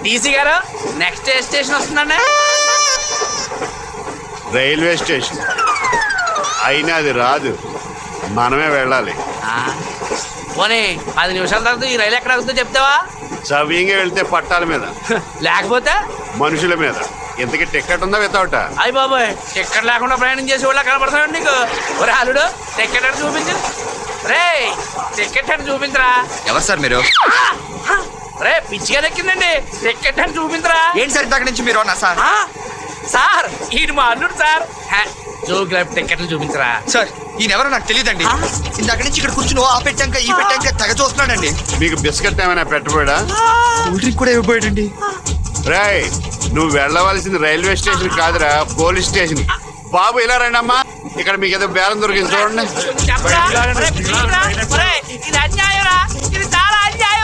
TC గారు next ఏ station వస్తుందండి? Railway station అయినా అది రాదు, మనమే వెళ్ళాలి. పోనీ 10 నిమిషాల తర్వాత ఈ రైలు ఎక్కడ ఆగుతుందో చెప్తావా? సవ్యంగా వెళ్తే పట్టాల మీద, లేకపోతే మనుషుల మీద. ఇంతకీ టికెట్ ఉందా వితౌట? అయ్యి బాబాయ్, టికెట్ లేకుండా ప్రయాణం చేసే వాళ్ళ కనపడతాడు నీకు. ఒరే అల్లుడు, టికెట్ అని చూపించు. రే టికెట్ అని చూపించరా. ఎవరు సార్ మీరు? రే పిచ్చిగా దక్కిందండి, టికెట్ అని చూపించరా. ఏంటి సార్ ఇంతకు నుంచి మీరు అన్నా సార్? సార్ ఈయన మా అల్లుడు సార్. జోగుల టికెట్లు చూపించరా. సార్ ఈయన ఎవరో నాకు తెలియదండి. ఇందాక నుంచి ఇక్కడ కూర్చుని ఆ పెట్టాక ఈ పెట్టాక తెగ చూస్తున్నాడండి. మీకు బిస్కెట్ ఏమైనా పెట్టబోయా? కూల్ డ్రింక్ కూడా ఇవ్వబోయాడండి. రాయ్, నువ్వు వెళ్ళవలసింది రైల్వే స్టేషన్ కాదురా, పోలీస్ స్టేషన్. బాబు ఇలా రండి అమ్మా, ఇక్కడ మీకు ఏదో బేరం దొరికింది చూడండి. చెప్పరా. ఒరే, ఇది అన్యాయం రా, ఇది చాలా అన్యాయం.